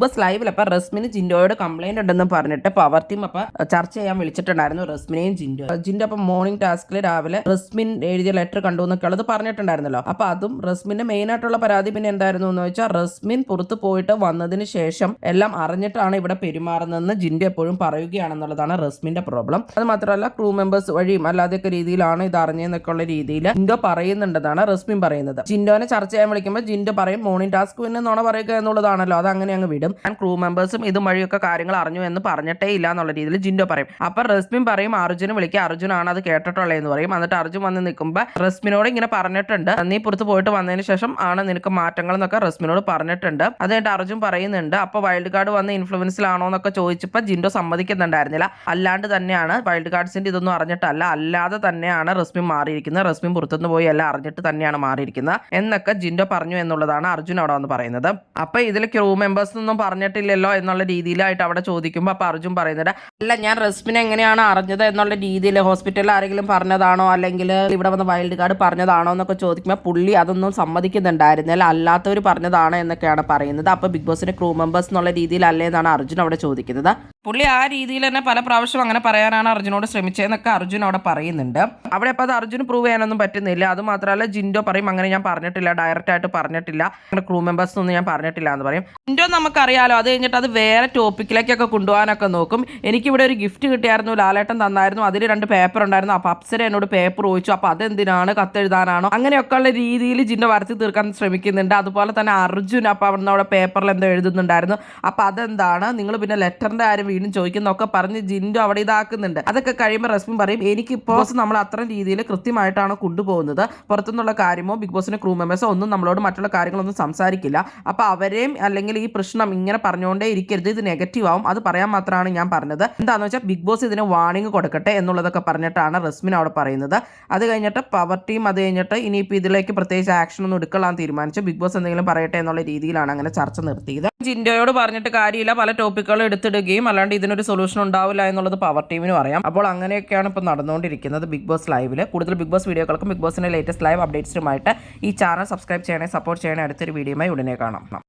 Bus ലൈവിൽ അപ്പോൾ റസ്മിന് ജിൻഡോയോട് complaint ഉണ്ടെന്ന് പറഞ്ഞിട്ട് പവർ ടീം അപ്പോൾ ചർച്ച ചെയ്യാൻ വിളിച്ചിട്ടുണ്ടായിരുന്നു റസ്മിനെയും ജിൻഡോ അപ്പം മോർണിംഗ് ടാസ്കിൽ രാവിലെ റസ്മിൻ എഴുതിയ ലെറ്റർ കണ്ടു എന്നൊക്കെ ഉള്ളത് പറഞ്ഞിട്ടുണ്ടായിരുന്നല്ലോ. അപ്പോൾ അതും റസ്മിന്റെ മെയിൻ ആയിട്ടുള്ള പരാതി പിന്നെ എന്തായിരുന്നു എന്ന് വെച്ചാൽ റസ്മിൻ പുറത്ത് പോയിട്ട് വന്നതിന് ശേഷം എല്ലാം അറിഞ്ഞിട്ടാണ് ഇവിടെ പെരുമാറുന്നതെന്ന് ജിൻഡോ എപ്പോഴും പറയുകയാണെന്നുള്ളതാണ് റസ്മിന്റെ പ്രോബ്ലം. അത് മാത്രമല്ല ക്രൂ മെമ്പേഴ്സ് വഴിയും അല്ലാതെയൊക്കെ രീതിയിലാണ് ഇത് അറിഞ്ഞതെന്നൊക്കെ ഉള്ള രീതിയിൽ ജിൻഡോ പറയുന്നുണ്ടെന്നാണ് റസ്മിൻ പറയുന്നത്. ജിൻഡോനെ ചർച്ച ചെയ്യാൻ വിളിക്കുമ്പോൾ ജിൻഡോ പറയും മോർണിംഗ് ടാസ്ക് പിന്നെ നുണ പറയുക എന്നുള്ളതാണല്ലോ, അത് അങ്ങനെ അങ്ങ് വിടും. ഞാൻ ക്രൂ മെമ്പേഴ്സും ഇതും വഴിയൊക്കെ കാര്യങ്ങൾ അറിഞ്ഞു എന്ന് പറഞ്ഞിട്ടേ ഇല്ല എന്നുള്ള രീതിയിൽ ജിൻഡോ പറയും. അപ്പൊ റസ്മിൻ പറയും അർജുന് വിളിക്കുക, അർജുനാണ് അത് കേട്ടിട്ടുള്ളതെന്ന് പറയും. എന്നിട്ട് അർജുൻ വന്ന് നിൽക്കുമ്പോൾ റസ്മിനോട് ഇങ്ങനെ പറഞ്ഞിട്ടുണ്ട്, നീ പുറത്ത് പോയിട്ട് വന്നതിന് ശേഷം ആണ് നിനക്ക് മാറ്റങ്ങൾ എന്നൊക്കെ റസ്മിനോട് പറഞ്ഞിട്ടുണ്ട്. അത് കഴിഞ്ഞിട്ട് അർജുൻ പറയുന്നുണ്ട് അപ്പൊ വൈൽഡ് കാർഡ് വന്ന് ഇൻഫ്ലുവൻസിലാണോ എന്നൊക്കെ ചോദിച്ചപ്പോൾ ജിൻഡോ സമ്മതിക്കുന്നുണ്ടായിരുന്നില്ല. അല്ലാണ്ട് തന്നെയാണ് വൈൽഡ് കാർഡ്സിന്റെ ഇതൊന്നും അറിഞ്ഞിട്ടല്ല, അല്ലാതെ തന്നെയാണ് റസ്മിൻ മാറിയിരിക്കുന്നത്, റസ്മിൻ പുറത്തുനിന്ന് പോയി എല്ലാം അറിഞ്ഞിട്ട് തന്നെയാണ് മാറിയിരിക്കുന്നത് എന്നൊക്കെ ജിൻഡോ പറഞ്ഞു എന്നുള്ളതാണ് അർജുൻ അവിടെ വന്ന് പറയുന്നത്. അപ്പൊ ഇതിൽ ക്രൂ മെമ്പേഴ്സ് ഒന്നും പറഞ്ഞിട്ടില്ലല്ലോ എന്നുള്ള രീതിയിലായിട്ട് അവിടെ ചോദിക്കുമ്പോൾ അപ്പൊ അർജുൻ പറയുന്നത് അല്ല, ഞാൻ റസ്മിനെ എങ്ങനെയാണ് അറിഞ്ഞത് എന്നുള്ള രീതിയിൽ ഹോസ്പിറ്റലിൽ ആരെങ്കിലും പറഞ്ഞതാണോ അല്ലെങ്കിൽ ഇവിടെ വന്ന് വൈൽഡ് കാർഡ് പറഞ്ഞതാണോ എന്നൊക്കെ ചോദിക്കുമ്പോൾ പുള്ളി അതൊന്നും സമ്മതിക്കുന്നുണ്ടായിരുന്നില്ല, അല്ലാത്തവർ പറഞ്ഞതാണ് എന്നൊക്കെയാണ് പറയുന്നത്. അപ്പൊ ബിഗ് ബോസിന്റെ ക്രൂ മെമ്പേഴ്സ് എന്നുള്ള രീതിയിലല്ലേ എന്നാണ് അർജുൻ അവിടെ ചോദിക്കുന്നത്. പുള്ളി ആ രീതിയിൽ തന്നെ പല പ്രാവശ്യം അങ്ങനെ പറയാനാണ് അർജുനോട് ശ്രമിച്ചതെന്നൊക്കെ അർജുൻ അവിടെ പറയുന്നുണ്ട്. അവിടെ അപ്പോൾ അത് അർജുന് പ്രൂവ് ചെയ്യാനൊന്നും പറ്റുന്നില്ല. അത് മാത്രമല്ല ജിൻഡോ പറയും അങ്ങനെ ഞാൻ പറഞ്ഞിട്ടില്ല, ഡയറക്റ്റ് ആയിട്ട് പറഞ്ഞിട്ടില്ല, അങ്ങനെ ക്രൂ മെമ്പേഴ്സ് ഒന്നും ഞാൻ പറഞ്ഞിട്ടില്ല എന്ന് പറയും. ജിൻഡോ നമുക്കറിയാലോ, അത് കഴിഞ്ഞിട്ട് അത് വേറെ ടോപ്പിക്കിലേക്കൊക്കെ കൊണ്ടുപോകാനൊക്കെ നോക്കും. എനിക്കിവിടെ ഒരു ഗിഫ്റ്റ് കിട്ടിയായിരുന്നു, ലാലേട്ടൻ തന്നായിരുന്നു, അതിൽ 2 പേപ്പർ ഉണ്ടായിരുന്നു. അപ്പോൾ അപ്സര എന്നോട് പേപ്പർ ചോദിച്ചു, അപ്പോൾ അതെന്തിനാണ്, കത്തെഴുതാനാണോ, അങ്ങനെയൊക്കെ ഉള്ള രീതിയിൽ ജിൻഡോ വരച്ച് തീർക്കാൻ ശ്രമിക്കുന്നുണ്ട്. അതുപോലെ തന്നെ അർജുൻ അപ്പോൾ അവിടെ പേപ്പറിൽ എന്തോ എഴുതുന്നുണ്ടായിരുന്നു, അപ്പോൾ അതെന്താണ്, നിങ്ങൾ പിന്നെ ലെറ്ററിൻ്റെ കാര്യം വീണ്ടും ചോദിക്കുന്നൊക്കെ പറഞ്ഞ് ജിൻഡോ അവിടെ ഇതാക്കുന്നുണ്ട്. അതൊക്കെ കഴിയുമ്പോൾ റസ്മിൻ പറയും എനിക്കിപ്പോൾ നമ്മൾ അത്രയും രീതിയിൽ കൃത്യമായിട്ടാണ് കൊണ്ടുപോകുന്നത്, പുറത്തുനിന്നുള്ള കാര്യമോ ബിഗ് ബോസിന്റെ ക്രൂ മെമ്പേഴ്സോ ഒന്നും നമ്മളോട് മറ്റുള്ള കാര്യങ്ങളൊന്നും സംസാരിക്കില്ല, അപ്പോൾ അവരെയും അല്ലെങ്കിൽ ഈ പ്രശ്നം ഇങ്ങനെ പറഞ്ഞുകൊണ്ടേ ഇരിക്കരുത്, ഇത് നെഗറ്റീവ് ആവും, അത് പറയാൻ മാത്രമാണ് ഞാൻ പറഞ്ഞത്, എന്താണെന്ന് വെച്ചാൽ ബിഗ് ബോസ് ഇതിന് വാർണിംഗ് കൊടുക്കട്ടെ എന്നുള്ളതൊക്കെ പറഞ്ഞിട്ടാണ് റസ്മിൻ അവിടെ പറയുന്നത്. അത് കഴിഞ്ഞിട്ട് പവർ ടീം അത് കഴിഞ്ഞിട്ട് ഇനിയിപ്പോൾ ഇതിലേക്ക് പ്രത്യേകിച്ച് ആക്ഷൻ ഒന്നും എടുക്കാൻ തീരുമാനിച്ചു, ബിഗ് ബോസ് എന്തെങ്കിലും പറയട്ടെ എന്നുള്ള രീതിയിലാണ് അങ്ങനെ ചർച്ച നിർത്തിയത്. ജിൻഡോയോട് പറഞ്ഞിട്ട് കാര്യമില്ല, പല ടോപ്പിക്കുകൾ എടുത്തിടുകയും അല്ലാണ്ട് ഇതിനൊരു സൊല്യൂഷൻ ഉണ്ടാവില്ല എന്നുള്ളത് പവർ ടീമിനും അറിയാം. അപ്പോൾ അങ്ങനെയൊക്കെയാണ് ഇപ്പോൾ നടന്നുകൊണ്ടിരിക്കുന്നത് ബിഗ് ബോസ് ലൈവിൽ. കൂടുതൽ ബിഗ് ബോസ് വീഡിയോകൾക്കും ബിഗ് ബോസിന്റെ ലേറ്റസ്റ്റ് ലൈവ് അപ്ഡേറ്റ്സുമായിട്ട് ഈ ചാനൽ സബ്സ്ക്രൈബ് ചെയ്യണേ, സപ്പോർട്ട് ചെയ്യണേ. അടുത്തൊരു വീഡിയോയുമായി ഉടനെ കാണാം.